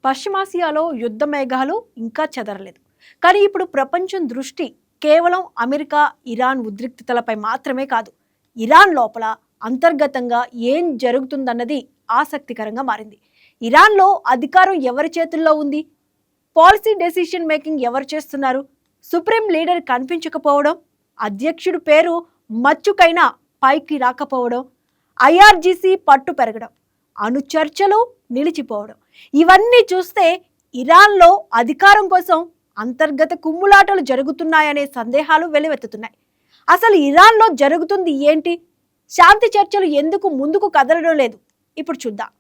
పశ్చిమాసియాలో యుద్ధ మేఘాలు ఇంకా చెదరలేదు. కానీ ఇప్పుడు ప్రపంచం దృష్టి కేవలం అమెరికా, ఇరాన్ ఉద్రిక్తతలపై మాత్రమే కాదు, ఇరాన్ లోపల అంతర్గతంగా ఏం జరుగుతుందన్నది ఆసక్తికరంగా మారింది. ఇరాన్లో అధికారం ఎవరి చేతుల్లో ఉంది? పాలసీ డెసిషన్ మేకింగ్ ఎవరు చేస్తున్నారు? సుప్రీం లీడర్ కనిపించకపోవడం, అధ్యక్షుడి పేరు మచ్చుకైనా పైకి రాకపోవడం, ఐఆర్జీసీ పట్టు పెరగడం, అణు చర్చలు నిలిచిపోవడం, ఇవన్నీ చూస్తే ఇరాన్లో అధికారం కోసం అంతర్గత కుమ్ములాటలు జరుగుతున్నాయనే సందేహాలు వెలువెత్తుతున్నాయి. అసలు ఇరాన్లో జరుగుతుంది ఏంటి? శాంతి చర్చలు ఎందుకు ముందుకు కదలడం లేదు? ఇప్పుడు చూద్దాం.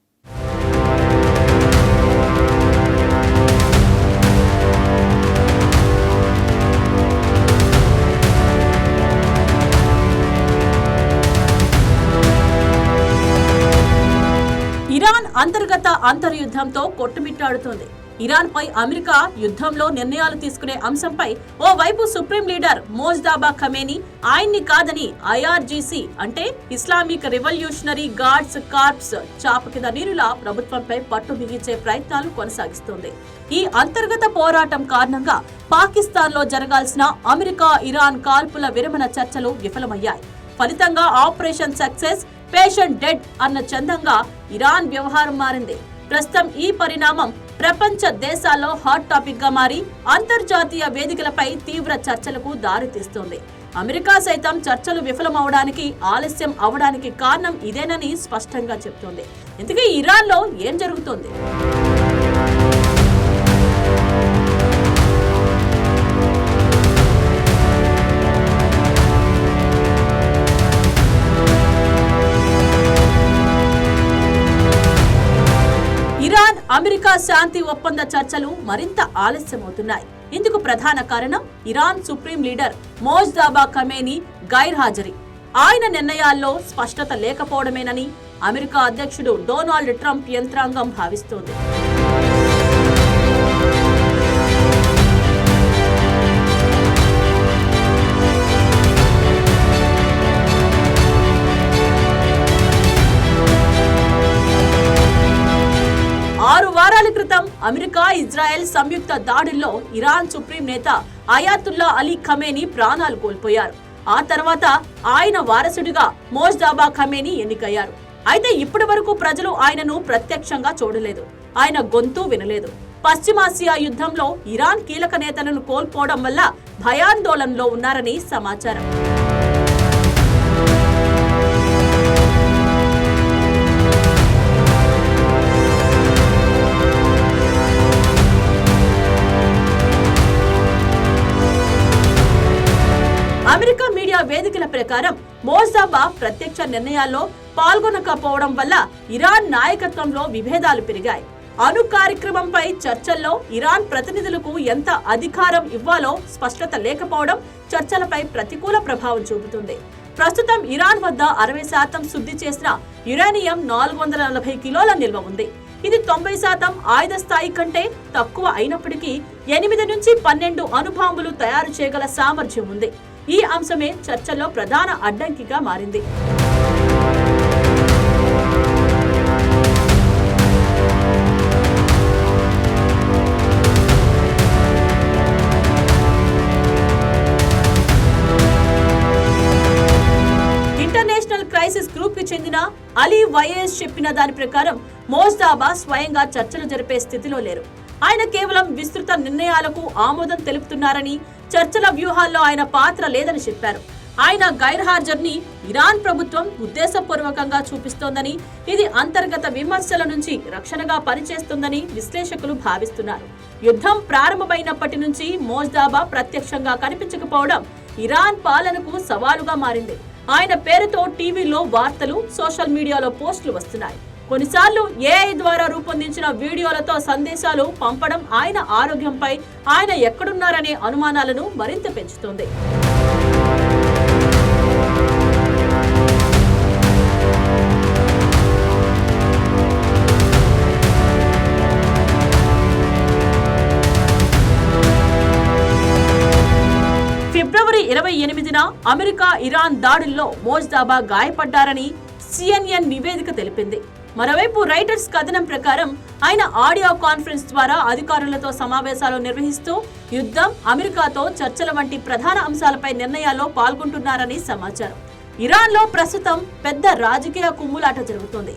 ఇరాన్ అంతర్గత అంతర్యుద్ధంతో కొట్టుమిట్టాడుతోంది. ఇరాన్ పై అమెరికా యుద్ధంలో నిర్ణయాలు తీసుకునే అంశంపై ఓవైపు సుప్రీం లీడర్ మోజ్దాబా ఖమేనీ ఆయన్ని కాదని ఐఆర్జీసీ అంటే ఇస్లామిక్ రివల్యూషనరీ గార్డ్స్ కార్ప్స్ చాప కింద నీరులా ప్రభుత్వంపై పట్టు బిగించే ప్రయత్నాలు కొనసాగిస్తోంది. ఈ అంతర్గత పోరాటం కారణంగా పాకిస్తాన్ లో జరగాల్సిన అమెరికా ఇరాన్ కాల్పుల విరమణ చర్చలు విఫలమయ్యాయి. ఫలితంగా ఆపరేషన్ సక్సెస్ పేషెంట్ డెడ్ అన్న చందంగా ఇరాన్ వ్యవహారం మారింది. ప్రస్తుతం ఈ పరిణామం ప్రపంచ దేశాల్లో హాట్ టాపిక్ గా మారి అంతర్జాతీయ వేదికలపై తీవ్ర చర్చలకు దారితీస్తోంది. అమెరికా సైతం చర్చలు విఫలమవడానికి, ఆలస్యం అవడానికి కారణం ఇదేనని స్పష్టంగా చెబుతోంది. ఇంతకీ ఇరాన్లో ఏం జరుగుతోంది? ఇరాన్ అమెరికా శాంతి ఒప్పంద చర్చలు మరింత ఆలస్యమవుతున్నాయి. ఇందుకు ప్రధాన కారణం ఇరాన్ సుప్రీం లీడర్ మోజ్దాబా ఖమేనీ గైర్హాజరీ. ఆయన నిర్ణయాల్లో స్పష్టత లేకపోవడమేనని అమెరికా అధ్యక్షుడు డొనాల్డ్ ట్రంప్ యంత్రాంగం భావిస్తోంది. క్రితం అమెరికా ఇజ్రాయెల్ సంయుక్త దాడుల్లో ఇరాన్ సుప్రీం నేత అయాతుల్లా అలీ ఖమేనీ ప్రాణాలు కోల్పోయారు. ఆ తర్వాత ఆయన వారసుడిగా మోజ్దాబా ఖమేనీ ఎన్నికయ్యారు. అయితే ఇప్పటి వరకు ప్రజలు ఆయనను ప్రత్యక్షంగా చూడలేదు, ఆయన గొంతు వినలేదు. పశ్చిమాసియా యుద్ధంలో ఇరాన్ కీలక నేతలను కోల్పోవడం వల్ల భయాందోళనలో ఉన్నారని సమాచారం. అమెరికా మీడియా వేదికల ప్రకారం మోజ్దాబా ప్రత్యక్ష నిర్ణయాల్లో పాల్గొనకపోవడం వల్ల ఇరాన్ నాయకత్వంలో విభేదాలు పెరిగాయి. అణు కార్యక్రమంపై చర్చల్లో ఇరాన్ ప్రతినిధులకు ఎంత అధికారం ఇవ్వాలో స్పష్టత లేకపోవడం చర్చలపై ప్రతికూల ప్రభావం చూపుతుంది. ప్రస్తుతం ఇరాన్ వద్ద 60% శుద్ధి చేసిన యురేనియం 440 కిలోల నిల్వ ఉంది. ఇది 90% ఆయుధ స్థాయి కంటే తక్కువ అయినప్పటికీ 8 నుంచి 12 అణుబాంబులు తయారు చేయగల సామర్థ్యం ఉంది. ఈ అంశమే చర్చల్లో ప్రధాన అడ్డంకిగా మారింది. ఇంటర్నేషనల్ క్రైసిస్ గ్రూప్ కి చెందిన అలీ వైఎస్ చెప్పిన దాని ప్రకారం మోజ్దాబా స్వయంగా చర్చలు జరిపే స్థితిలో లేరు. ఆయన కేవలం విస్తృత నిర్ణయాలకు ఆమోదం తెలుపుతున్నారని, చర్చల వ్యూహాల్లో ఆయన పాత్ర లేదని చెప్పారు. ఆయన గైర్హాజర్ని ఇరాన్ ప్రభుత్వం ఉద్దేశపూర్వకంగా చూపిస్తోందని, ఇది అంతర్గత విమర్శల నుంచి రక్షణగా పనిచేస్తుందని విశ్లేషకులు భావిస్తున్నారు. యుద్ధం ప్రారంభమైనప్పటి నుంచి మోజ్దాబా ప్రత్యక్షంగా కనిపించకపోవడం ఇరాన్ పాలనకు సవాలుగా మారింది. ఆయన పేరుతో టీవీలో వార్తలు, సోషల్ మీడియాలో పోస్టులు వస్తున్నాయి. కొన్నిసార్లు ఏఐ ద్వారా రూపొందించిన వీడియోలతో సందేశాలు పంపడం ఆయన ఆరోగ్యంపై, ఆయన ఎక్కడున్నారనే అనుమానాలను మరింత పెంచుతోంది. ఫిబ్రవరి 28న అమెరికా ఇరాన్ దాడుల్లో మోజ్దాబా గాయపడ్డారని CNN నివేదిక తెలిపింది. మరోవైపు రైటర్స్ కథనం ప్రకారం ఆయన ఆడియో కాన్ఫరెన్స్ ద్వారా అధికారులతో సమావేశాలు నిర్వహిస్తూ యుద్ధం, అమెరికాతో చర్చల వంటి ప్రధాన అంశాలపై నిర్ణయాల్లో పాల్గొంటున్నారని సమాచారం. ఇరాన్లో ప్రస్తుతం పెద్ద రాజకీయ కుమ్ములాట జరుగుతోంది.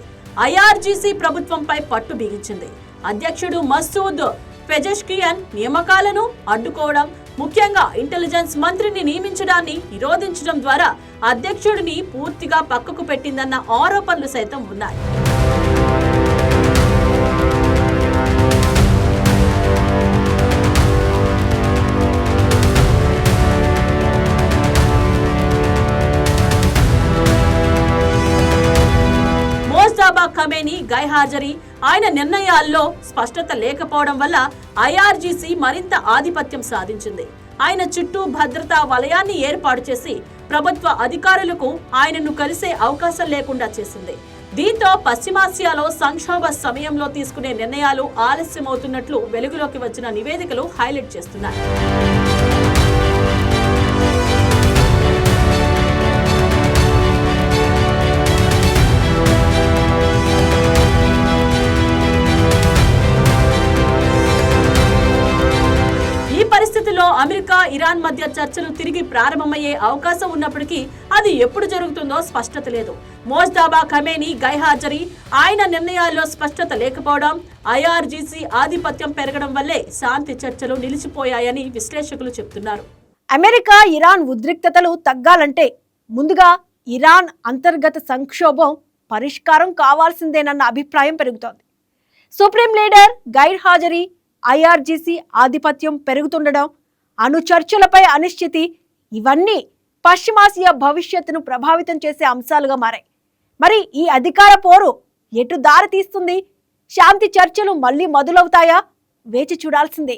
ఐఆర్జీసీ ప్రభుత్వంపై పట్టు బిగించింది. అధ్యక్షుడు మసూద్ పెజెష్కియన్ నియామకాలను అడ్డుకోవడం, ముఖ్యంగా ఇంటెలిజెన్స్ మంత్రిని నియమించడాన్ని నిరోధించడం ద్వారా అధ్యక్షుడిని పూర్తిగా పక్కకు పెట్టిందన్న ఆరోపణలు సైతం ఉన్నాయి. మోజ్దాబా ఖమేనీ గైర్హాజరీ, ఆయన నిర్ణయాల్లో స్పష్టత లేకపోవడం వల్ల ఐఆర్జీసీ మరింత ఆధిపత్యం సాధించింది. ఆయన చుట్టూ భద్రతా వలయాన్ని ఏర్పాటు చేసి ప్రభుత్వ అధికారులకు ఆయనను కలిసే అవకాశం లేకుండా చేసింది. దీంతో పశ్చిమాసియాలో సంక్షోభ సమయంలో తీసుకునే నిర్ణయాలు ఆలస్యమవుతున్నట్లు వెలుగులోకి వచ్చిన నివేదికలు హైలైట్ చేస్తున్నాయి. పరిస్థితుల్లో అమెరికా, ఇరాన్ మధ్య చర్చలు తిరిగి ప్రారంభమయ్యే అవకాశం ఉన్నప్పటికీ అది ఎప్పుడు జరుగుతుందో స్పష్టత లేదు. మోజ్దాబా ఖమేనీ గైర్హాజరీ, ఆయన నిర్ణయాల్లో స్పష్టత లేకపోవడం, ఐఆర్జీసీ ఆధిపత్యం పెరగడం వల్లే శాంతి చర్చలు నిలిచిపోయాయని విశ్లేషకులు చెబుతున్నారు. అమెరికా, ఇరాన్ ఉద్రిక్తతలు తగ్గాలంటే ముందుగా ఇరాన్ అంతర్గత సంక్షోభం పరిష్కారం కావాల్సిందేనన్న అభిప్రాయం పెరుగుతోంది. సుప్రీం లీడర్ గైర్హాజరీ, ఐఆర్జీసీ ఆధిపత్యం పెరుగుతుండడం, అణు చర్చలపై అనిశ్చితి, ఇవన్నీ పశ్చిమాసియా భవిష్యత్తును ప్రభావితం చేసే అంశాలుగా మారాయి. మరి ఈ అధికార పోరు ఎటు దారి తీస్తుంది? శాంతి చర్చలు మళ్లీ మొదలవుతాయా? వేచి చూడాల్సిందే.